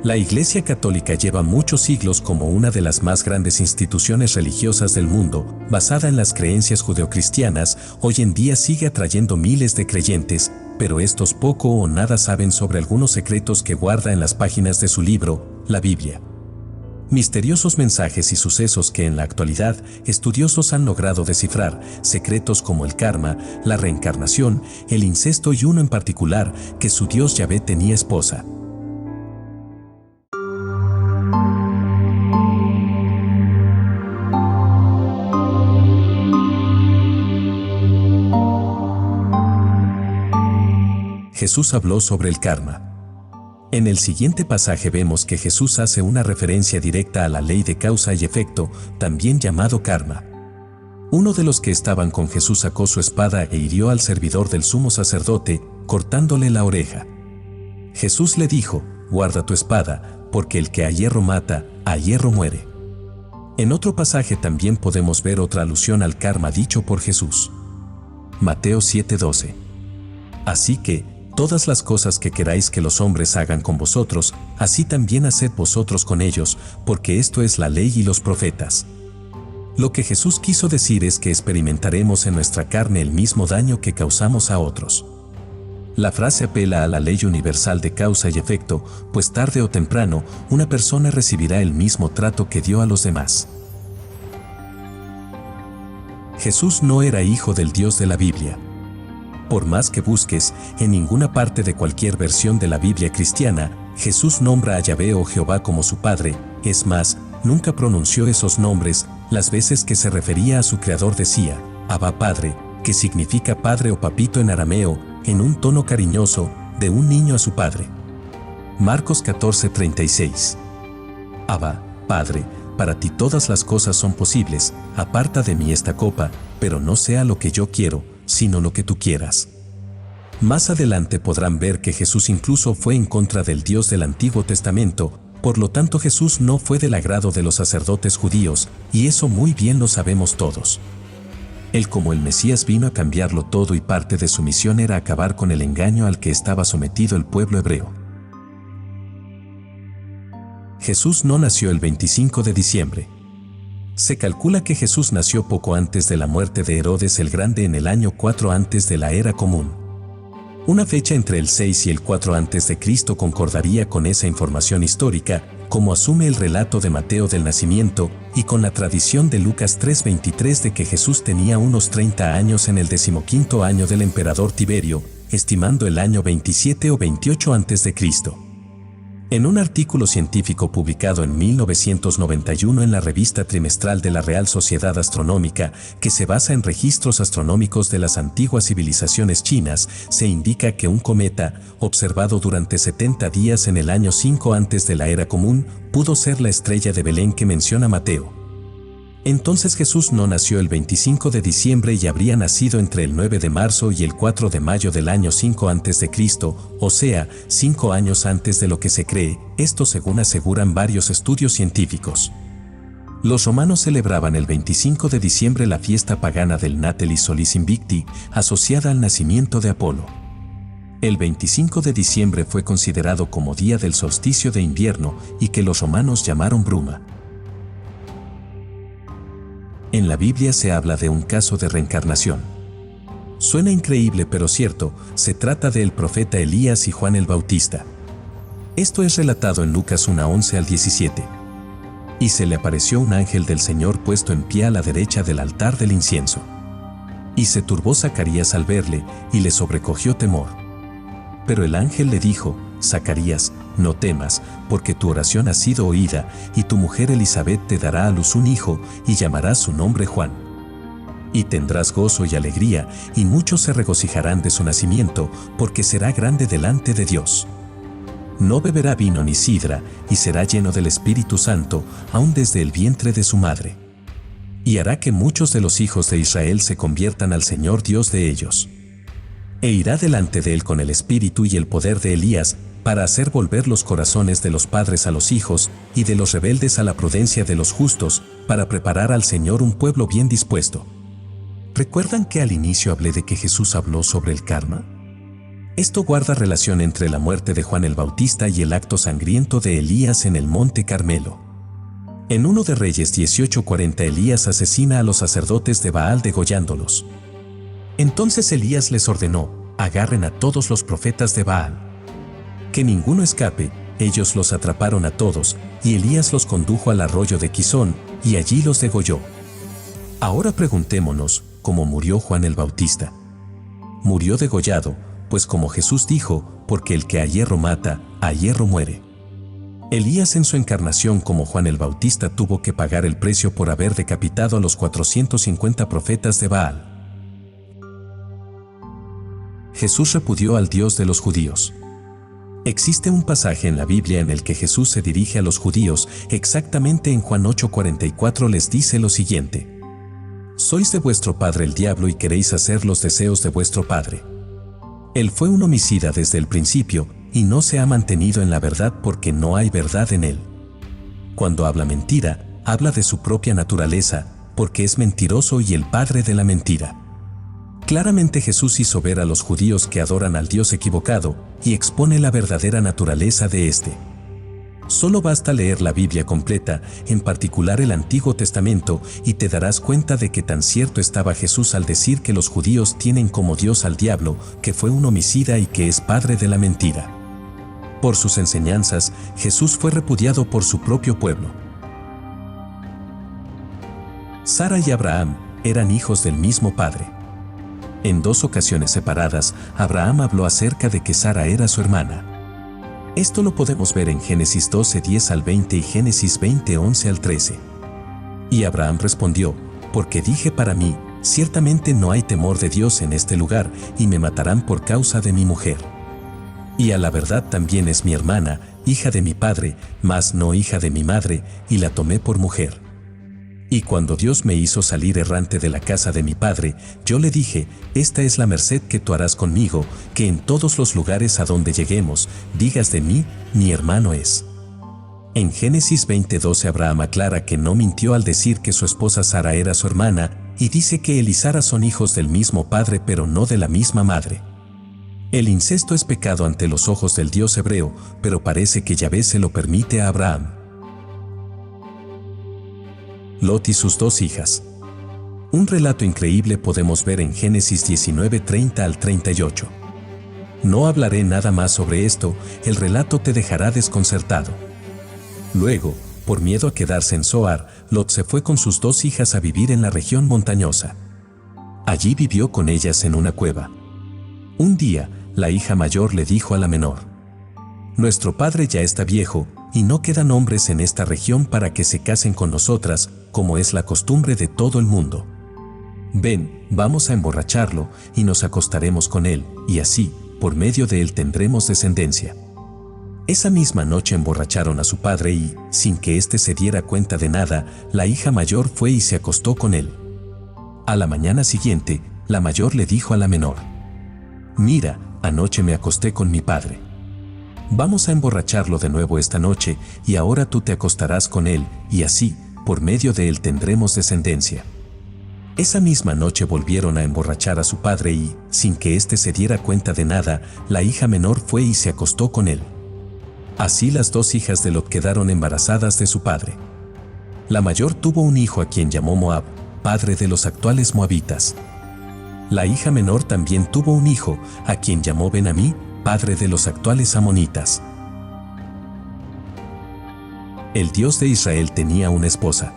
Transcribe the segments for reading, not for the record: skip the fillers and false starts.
La Iglesia Católica lleva muchos siglos como una de las más grandes instituciones religiosas del mundo, basada en las creencias judeocristianas. Hoy en día sigue atrayendo miles de creyentes, pero estos poco o nada saben sobre algunos secretos que guarda en las páginas de su libro, la Biblia. Misteriosos mensajes y sucesos que en la actualidad estudiosos han logrado descifrar, secretos como el karma, la reencarnación, el incesto y uno en particular, que su dios Yahvé tenía esposa. Jesús habló sobre el karma. En el siguiente pasaje vemos que Jesús hace una referencia directa a la ley de causa y efecto, también llamado karma. Uno de los que estaban con Jesús sacó su espada e hirió al servidor del sumo sacerdote, cortándole la oreja. Jesús le dijo: guarda tu espada, porque el que a hierro mata, a hierro muere. En otro pasaje también podemos ver otra alusión al karma dicho por Jesús. Mateo 7:12. Así que, todas las cosas que queráis que los hombres hagan con vosotros, así también haced vosotros con ellos, porque esto es la ley y los profetas. Lo que Jesús quiso decir es que experimentaremos en nuestra carne el mismo daño que causamos a otros. La frase apela a la ley universal de causa y efecto, pues tarde o temprano, una persona recibirá el mismo trato que dio a los demás. Jesús no era hijo del Dios de la Biblia. Por más que busques, en ninguna parte de cualquier versión de la Biblia cristiana, Jesús nombra a Yahvé o Jehová como su Padre. Es más, nunca pronunció esos nombres. Las veces que se refería a su Creador decía, Abba Padre, que significa padre o papito en arameo, en un tono cariñoso, de un niño a su padre. Marcos 14:36. Abba, Padre, para ti todas las cosas son posibles, aparta de mí esta copa, pero no sea lo que yo quiero, sino lo que tú quieras. Más adelante podrán ver que Jesús incluso fue en contra del Dios del Antiguo Testamento, por lo tanto Jesús no fue del agrado de los sacerdotes judíos, y eso muy bien lo sabemos todos. Él como el Mesías vino a cambiarlo todo y parte de su misión era acabar con el engaño al que estaba sometido el pueblo hebreo. Jesús no nació el 25 de diciembre. Se calcula que Jesús nació poco antes de la muerte de Herodes el Grande en el año 4 antes de la era común. Una fecha entre el 6 y el 4 antes de Cristo concordaría con esa información histórica, como asume el relato de Mateo del nacimiento, y con la tradición de Lucas 3:23 de que Jesús tenía unos 30 años en el 15º año del emperador Tiberio, estimando el año 27 o 28 antes de Cristo. En un artículo científico publicado en 1991 en la revista trimestral de la Real Sociedad Astronómica, que se basa en registros astronómicos de las antiguas civilizaciones chinas, se indica que un cometa, observado durante 70 días en el año 5 antes de la era común, pudo ser la estrella de Belén que menciona Mateo. Entonces Jesús no nació el 25 de diciembre y habría nacido entre el 9 de marzo y el 4 de mayo del año 5 a.C., o sea, 5 años antes de lo que se cree, esto según aseguran varios estudios científicos. Los romanos celebraban el 25 de diciembre la fiesta pagana del Natalis Solis Invicti, asociada al nacimiento de Apolo. El 25 de diciembre fue considerado como día del solsticio de invierno y que los romanos llamaron bruma. En la Biblia se habla de un caso de reencarnación. Suena increíble pero cierto, se trata del profeta Elías y Juan el Bautista. Esto es relatado en Lucas 1:11 al 17. Y se le apareció un ángel del Señor puesto en pie a la derecha del altar del incienso. Y se turbó Zacarías al verle, y le sobrecogió temor. Pero el ángel le dijo, Zacarías, no temas, porque tu oración ha sido oída, y tu mujer Elisabet te dará a luz un hijo, y llamarás su nombre Juan. Y tendrás gozo y alegría, y muchos se regocijarán de su nacimiento, porque será grande delante de Dios. No beberá vino ni sidra, y será lleno del Espíritu Santo, aun desde el vientre de su madre. Y hará que muchos de los hijos de Israel se conviertan al Señor Dios de ellos. E irá delante de él con el espíritu y el poder de Elías, para hacer volver los corazones de los padres a los hijos, y de los rebeldes a la prudencia de los justos, para preparar al Señor un pueblo bien dispuesto. ¿Recuerdan que al inicio hablé de que Jesús habló sobre el karma? Esto guarda relación entre la muerte de Juan el Bautista y el acto sangriento de Elías en el Monte Carmelo. En 1 de Reyes 18:40 Elías asesina a los sacerdotes de Baal degollándolos. Entonces Elías les ordenó: agarren a todos los profetas de Baal. Que ninguno escape. Ellos los atraparon a todos, y Elías los condujo al arroyo de Quizón, y allí los degolló. Ahora preguntémonos, ¿cómo murió Juan el Bautista? Murió degollado, pues como Jesús dijo, porque el que a hierro mata, a hierro muere. Elías en su encarnación como Juan el Bautista tuvo que pagar el precio por haber decapitado a los 450 profetas de Baal. Jesús repudió al Dios de los judíos. Existe un pasaje en la Biblia en el que Jesús se dirige a los judíos, exactamente en Juan 8:44 les dice lo siguiente: sois de vuestro padre el diablo y queréis hacer los deseos de vuestro padre. Él fue un homicida desde el principio y no se ha mantenido en la verdad porque no hay verdad en él. Cuando habla mentira, habla de su propia naturaleza, porque es mentiroso y el padre de la mentira. Claramente Jesús hizo ver a los judíos que adoran al Dios equivocado y expone la verdadera naturaleza de éste. Solo basta leer la Biblia completa, en particular el Antiguo Testamento, y te darás cuenta de que tan cierto estaba Jesús al decir que los judíos tienen como Dios al diablo, que fue un homicida y que es padre de la mentira. Por sus enseñanzas, Jesús fue repudiado por su propio pueblo. Sara y Abraham eran hijos del mismo padre. En 2 ocasiones separadas, Abraham habló acerca de que Sara era su hermana. Esto lo podemos ver en Génesis 12:10 al 20 y Génesis 20:11 al 13. Y Abraham respondió: porque dije para mí, ciertamente no hay temor de Dios en este lugar, y me matarán por causa de mi mujer. Y a la verdad también es mi hermana, hija de mi padre, mas no hija de mi madre, y la tomé por mujer. Y cuando Dios me hizo salir errante de la casa de mi padre, yo le dije: esta es la merced que tú harás conmigo, que en todos los lugares a donde lleguemos, digas de mí, mi hermano es. En Génesis 20:12 Abraham aclara que no mintió al decir que su esposa Sara era su hermana, y dice que él y Sara son hijos del mismo padre pero no de la misma madre. El incesto es pecado ante los ojos del Dios hebreo, pero parece que Yahvé se lo permite a Abraham. Lot y sus 2 hijas. Un relato increíble podemos ver en Génesis 19:30 al 38. No hablaré nada más sobre esto, el relato te dejará desconcertado. Luego, por miedo a quedarse en Zoar, Lot se fue con sus 2 hijas a vivir en la región montañosa. Allí vivió con ellas en una cueva. Un día, la hija mayor le dijo a la menor: nuestro padre ya está viejo, y no quedan hombres en esta región para que se casen con nosotras, como es la costumbre de todo el mundo. Ven, vamos a emborracharlo, y nos acostaremos con él, y así, por medio de él tendremos descendencia. Esa misma noche emborracharon a su padre y, sin que éste se diera cuenta de nada, la hija mayor fue y se acostó con él. A la mañana siguiente, la mayor le dijo a la menor: mira, anoche me acosté con mi padre. Vamos a emborracharlo de nuevo esta noche, y ahora tú te acostarás con él, y así, por medio de él tendremos descendencia. Esa misma noche volvieron a emborrachar a su padre y, sin que éste se diera cuenta de nada, la hija menor fue y se acostó con él. Así las 2 hijas de Lot quedaron embarazadas de su padre. La mayor tuvo un hijo a quien llamó Moab, padre de los actuales moabitas. La hija menor también tuvo un hijo, a quien llamó Ben-Amí, padre de los actuales amonitas. El Dios de Israel tenía una esposa.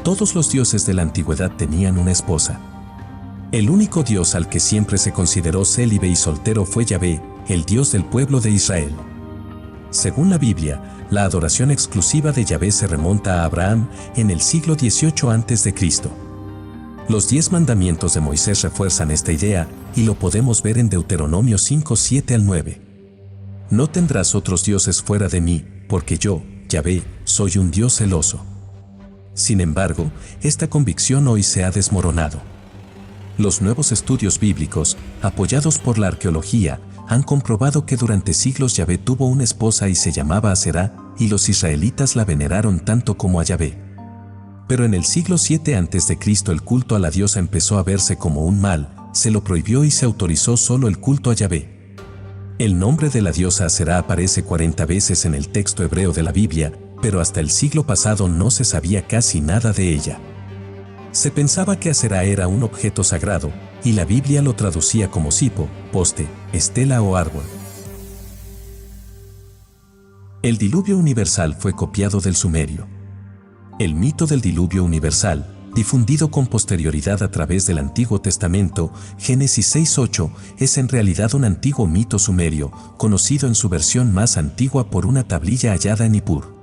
Todos los dioses de la antigüedad tenían una esposa. El único Dios al que siempre se consideró célibe y soltero fue Yahvé, el Dios del pueblo de Israel. Según la Biblia, la adoración exclusiva de Yahvé se remonta a Abraham en el siglo XVIII a.C. Los 10 mandamientos de Moisés refuerzan esta idea, y lo podemos ver en Deuteronomio 5:7 al 9. No tendrás otros dioses fuera de mí, porque yo, Yahvé, soy un Dios celoso. Sin embargo, esta convicción hoy se ha desmoronado. Los nuevos estudios bíblicos, apoyados por la arqueología, han comprobado que durante siglos Yahvé tuvo una esposa y se llamaba Aserá, y los israelitas la veneraron tanto como a Yahvé. Pero en el siglo VII a.C. el culto a la diosa empezó a verse como un mal, se lo prohibió y se autorizó solo el culto a Yahvé. El nombre de la diosa Aserá aparece 40 veces en el texto hebreo de la Biblia, pero hasta el siglo pasado no se sabía casi nada de ella. Se pensaba que Aserá era un objeto sagrado, y la Biblia lo traducía como cipo, poste, estela o árbol. El diluvio universal fue copiado del sumerio. El mito del diluvio universal, difundido con posterioridad a través del Antiguo Testamento, Génesis 6:8, es en realidad un antiguo mito sumerio, conocido en su versión más antigua por una tablilla hallada en Nippur.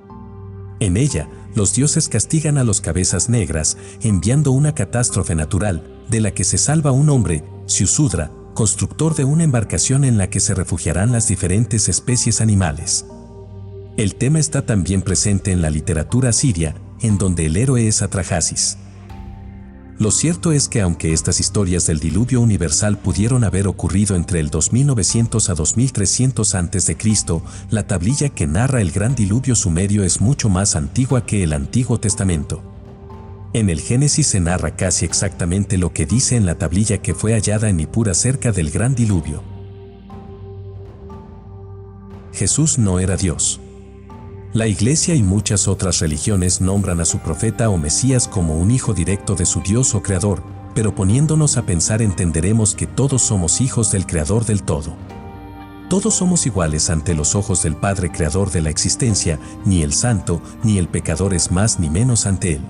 En ella, los dioses castigan a los cabezas negras, enviando una catástrofe natural, de la que se salva un hombre, Siusudra, constructor de una embarcación en la que se refugiarán las diferentes especies animales. El tema está también presente en la literatura siria, en donde el héroe es Atrahasis. Lo cierto es que aunque estas historias del diluvio universal pudieron haber ocurrido entre el 2900 a 2300 a.C., la tablilla que narra el gran diluvio sumerio es mucho más antigua que el Antiguo Testamento. En el Génesis se narra casi exactamente lo que dice en la tablilla que fue hallada en Nippur acerca del gran diluvio. Jesús no era Dios. La Iglesia y muchas otras religiones nombran a su profeta o Mesías como un hijo directo de su Dios o Creador, pero poniéndonos a pensar entenderemos que todos somos hijos del Creador del todo. Todos somos iguales ante los ojos del Padre Creador de la existencia, ni el santo ni el pecador es más ni menos ante Él.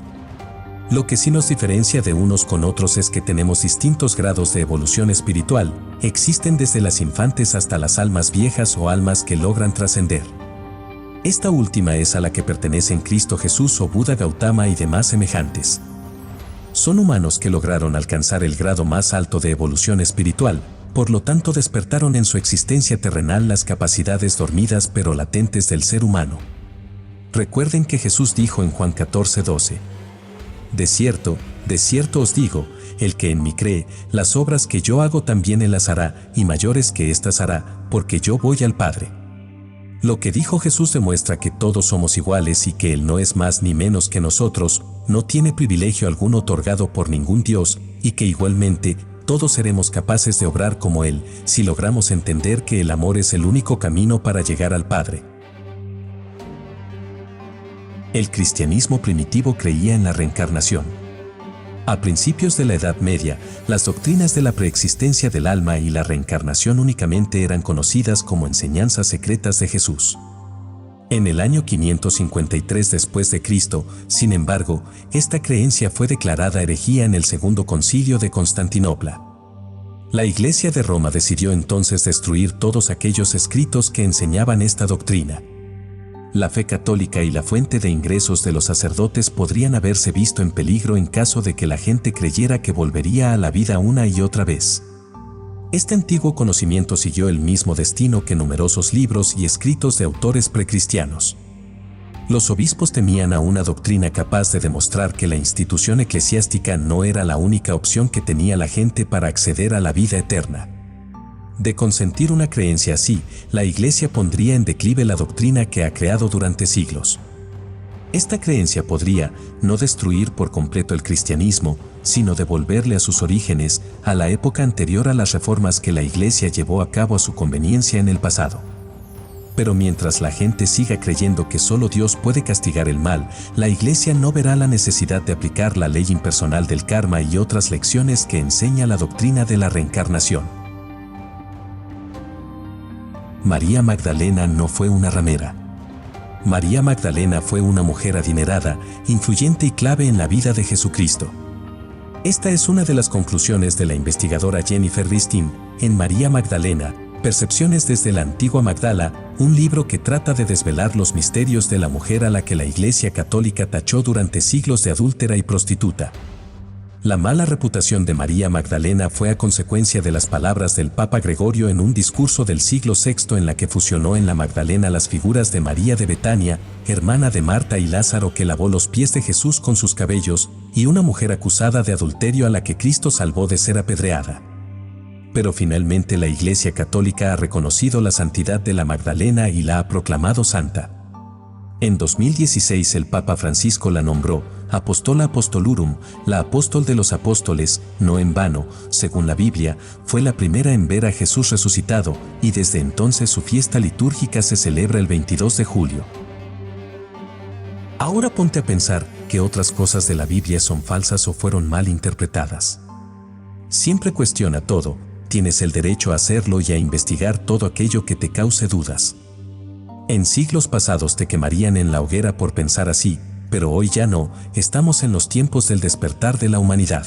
Lo que sí nos diferencia de unos con otros es que tenemos distintos grados de evolución espiritual, existen desde las infantes hasta las almas viejas o almas que logran trascender. Esta última es a la que pertenecen Cristo Jesús o Buda Gautama y demás semejantes. Son humanos que lograron alcanzar el grado más alto de evolución espiritual, por lo tanto despertaron en su existencia terrenal las capacidades dormidas pero latentes del ser humano. Recuerden que Jesús dijo en Juan 14:12: de cierto os digo, el que en mí cree, las obras que yo hago también él las hará, y mayores que éstas hará, porque yo voy al Padre. Lo que dijo Jesús demuestra que todos somos iguales y que Él no es más ni menos que nosotros, no tiene privilegio alguno otorgado por ningún Dios, y que igualmente, todos seremos capaces de obrar como Él, si logramos entender que el amor es el único camino para llegar al Padre. El cristianismo primitivo creía en la reencarnación. A principios de la Edad Media, las doctrinas de la preexistencia del alma y la reencarnación únicamente eran conocidas como enseñanzas secretas de Jesús. En el año 553 después de Cristo, sin embargo, esta creencia fue declarada herejía en el Segundo Concilio de Constantinopla. La Iglesia de Roma decidió entonces destruir todos aquellos escritos que enseñaban esta doctrina. La fe católica y la fuente de ingresos de los sacerdotes podrían haberse visto en peligro en caso de que la gente creyera que volvería a la vida una y otra vez. Este antiguo conocimiento siguió el mismo destino que numerosos libros y escritos de autores precristianos. Los obispos temían a una doctrina capaz de demostrar que la institución eclesiástica no era la única opción que tenía la gente para acceder a la vida eterna. De consentir una creencia así, la Iglesia pondría en declive la doctrina que ha creado durante siglos. Esta creencia podría no destruir por completo el cristianismo, sino devolverle a sus orígenes, a la época anterior a las reformas que la Iglesia llevó a cabo a su conveniencia en el pasado. Pero mientras la gente siga creyendo que solo Dios puede castigar el mal, la Iglesia no verá la necesidad de aplicar la ley impersonal del karma y otras lecciones que enseña la doctrina de la reencarnación. María Magdalena no fue una ramera. María Magdalena fue una mujer adinerada, influyente y clave en la vida de Jesucristo. Esta es una de las conclusiones de la investigadora Jennifer Ristin, en María Magdalena, Percepciones desde la antigua Magdala, un libro que trata de desvelar los misterios de la mujer a la que la Iglesia Católica tachó durante siglos de adúltera y prostituta. La mala reputación de María Magdalena fue a consecuencia de las palabras del Papa Gregorio en un discurso del siglo VI en la que fusionó en la Magdalena las figuras de María de Betania, hermana de Marta y Lázaro que lavó los pies de Jesús con sus cabellos, y una mujer acusada de adulterio a la que Cristo salvó de ser apedreada. Pero finalmente la Iglesia Católica ha reconocido la santidad de la Magdalena y la ha proclamado santa. En 2016 el Papa Francisco la nombró Apostola Apostolurum, la apóstol de los apóstoles, no en vano, según la Biblia, fue la primera en ver a Jesús resucitado, y desde entonces su fiesta litúrgica se celebra el 22 de julio. Ahora ponte a pensar que otras cosas de la Biblia son falsas o fueron mal interpretadas. Siempre cuestiona todo, tienes el derecho a hacerlo y a investigar todo aquello que te cause dudas. En siglos pasados te quemarían en la hoguera por pensar así, pero hoy ya no, estamos en los tiempos del despertar de la humanidad.